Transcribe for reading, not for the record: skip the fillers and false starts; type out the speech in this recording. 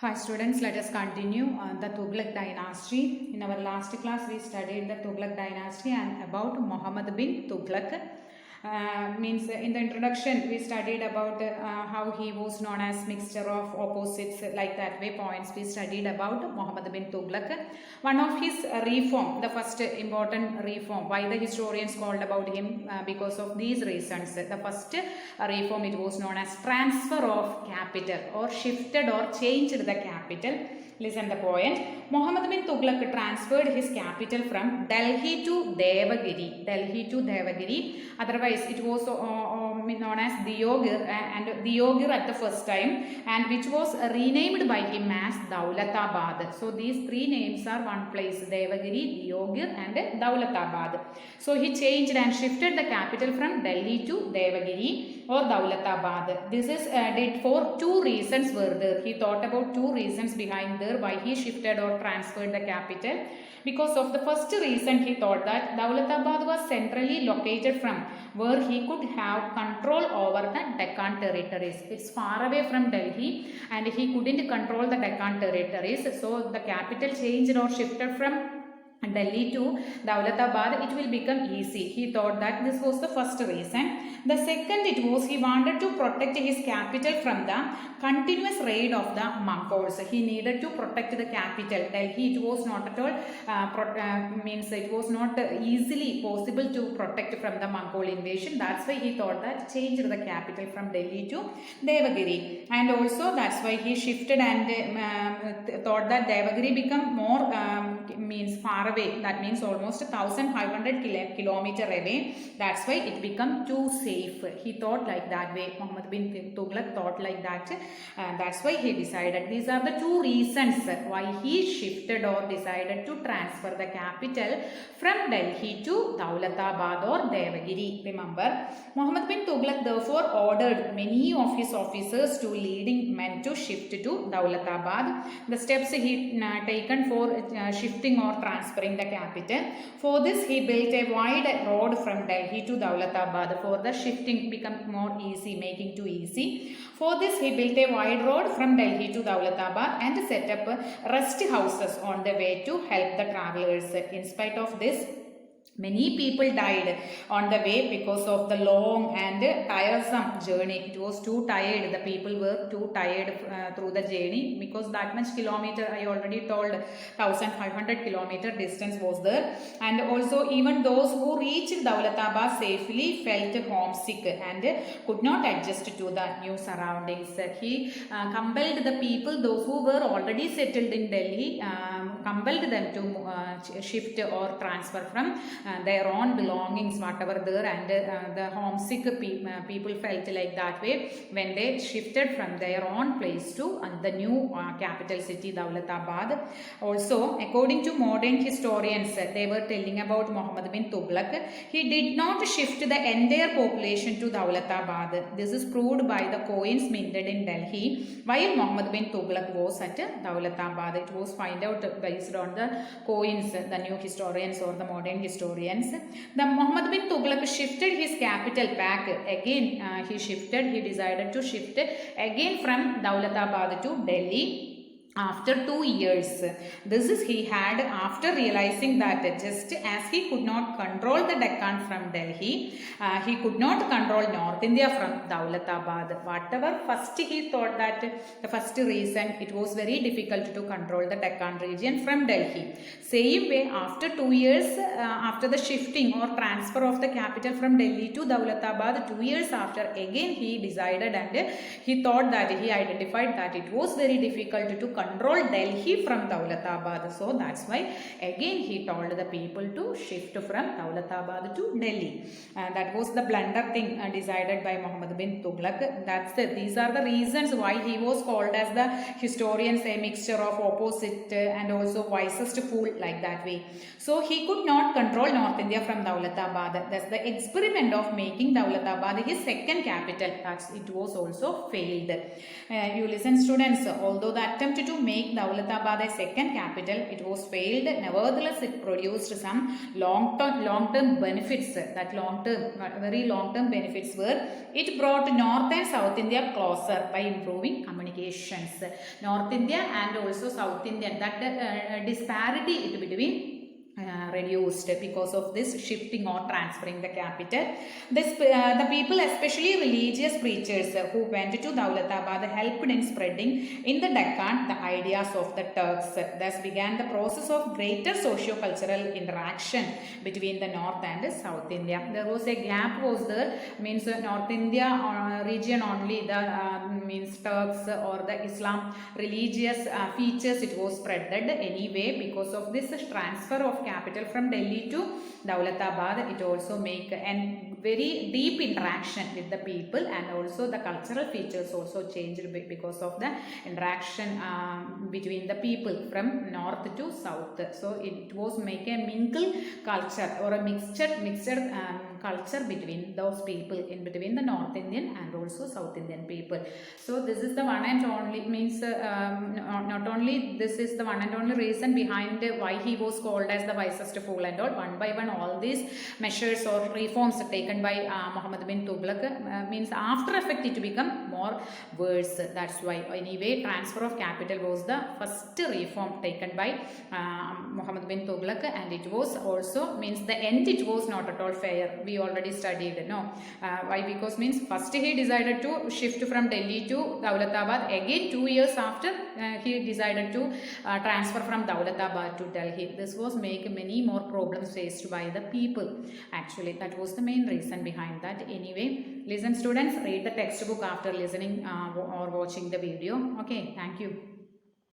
Hi students, let us continue the Tughlaq dynasty. In our last class, we studied the Tughlaq dynasty and about Muhammad bin Tughlaq. Means in the introduction we studied about how he was known as mixture of opposites, like that way points we studied about Muhammad bin Tughlaq. One of his reform, the first important reform, why the historians called about him, because of these reasons. The first reform, it was known as transfer of capital, or shifted or changed the capital. Listen the point. Muhammad bin Tughlaq transferred his capital from Delhi to Devagiri. Delhi to Devagiri. Otherwise, it was known as Diogir, and Diogir at the first time, and which was renamed by him as Daulatabad. So these three names are one place: Devagiri, Diogir, and Daulatabad. So he changed and shifted the capital from Delhi to Devagiri or Daulatabad. This is did for two reasons were there. He thought about two reasons behind there why he shifted or transferred the capital. Because of the first reason, he thought that Daulatabad was centrally located from where he could have control over the Deccan territories. It's far away from Delhi and he couldn't control the Deccan territories. So the capital changed or shifted from Delhi to Daulatabad, it will become easy. He thought that this was the first reason. The second, it was he wanted to protect his capital from the continuous raid of the Mongols. He needed to protect the capital. Delhi, it was not at all means it was not easily possible to protect from the Mongol invasion. That's why he thought that changed the capital from Delhi to Devagiri, and also that's why he shifted and thought that Devagiri become more means far away. That means almost 1500 kilometer away. That's why it become too safe. He thought like that way. Muhammad bin Tughlaq thought like that. That's why he decided. These are the two reasons why he shifted or decided to transfer the capital from Delhi to Daulatabad or Devagiri. Remember, Muhammad bin Tughlaq therefore ordered many of his officers to leading men to shift to Daulatabad. The steps he taken for shifting or transferring the capital. For this, he built a wide road from Delhi to Daulatabad. For the shifting become more easy, making too easy. For this, he built a wide road from Delhi to Daulatabad and set up rest houses on the way to help the travelers. In spite of this, many people died on the way because of the long and tiresome journey. It was too tired. The people were too tired through the journey, because that much kilometer, I already told, 1500 kilometer distance was there. And also even those who reached Daulatabad safely felt homesick and could not adjust to the new surroundings. He compelled the people, those who were already settled in Delhi, compelled them to shift or transfer from their own belongings, whatever there, and the homesick people felt like that way when they shifted from their own place to the new capital city Daulatabad. Also, according to modern historians, they were telling about Muhammad bin Tughlaq, he did not shift the entire population to Daulatabad. This is proved by the coins minted in Delhi while Muhammad bin Tughlaq was at Daulatabad. It was found out based on the coins, the new historians or the modern historians. The Muhammad bin Tughlaq shifted his capital back again. He decided to shift again from Daulatabad to Delhi after 2 years. This is he had after realizing that just as he could not control the Deccan from Delhi, he could not control North India from Daulatabad. Whatever first he thought that the first reason, it was very difficult to control the Deccan region from Delhi. Same way, after 2 years, after the shifting or transfer of the capital from Delhi to Daulatabad, 2 years after, again he decided and he thought that he identified that it was very difficult to control Delhi from Daulatabad. So that's why again he told the people to shift from Daulatabad to Delhi. That was the blunder thing decided by Muhammad bin Tughlaq. That's it. These are the reasons why he was called as the historians a mixture of opposite and also wisest fool, like that way. So he could not control North India from Daulatabad. That's the experiment of making Daulatabad his second capital. It was also failed. You listen, students, although the attempt to make Daulatabad a second capital. It was failed. Nevertheless, it produced some long-term benefits. That very long-term benefits were, it brought North and South India closer by improving communications. North India and also South India, that disparity between reduced because of this shifting or transferring the capital. The people, especially religious preachers who went to Daulatabad, helped in spreading in the Deccan the ideas of the Turks. Thus began the process of greater socio-cultural interaction between the North and South India. There was a gap was there, means North India region only, the means Turks or the Islam religious features, it was spreaded anyway. Because of this transfer of capital from Delhi to Daulatabad, it also make a very deep interaction with the people, and also the cultural features also changed because of the interaction between the people from north to south. So it was make a mingle culture or a mixed culture between those people, in between the North Indian and also South Indian people. So this is the one and only, means not only this is the one and only reason behind why he was called as the wisest fool and all. One by one all these measures or reforms taken by Muhammad bin Tughlaq, means after effect it become more worse. That's why anyway transfer of capital was the first reform taken by Muhammad bin Tughlaq, and it was also, means the end it was not at all fair. We already studied, no? Why? Because means first he decided to shift from Delhi to Daulatabad. Again 2 years after he decided to transfer from Daulatabad to Delhi. This was make many more problems faced by the people. Actually, that was the main reason behind that. Anyway, listen students, read the textbook after listening or watching the video. Okay, thank you.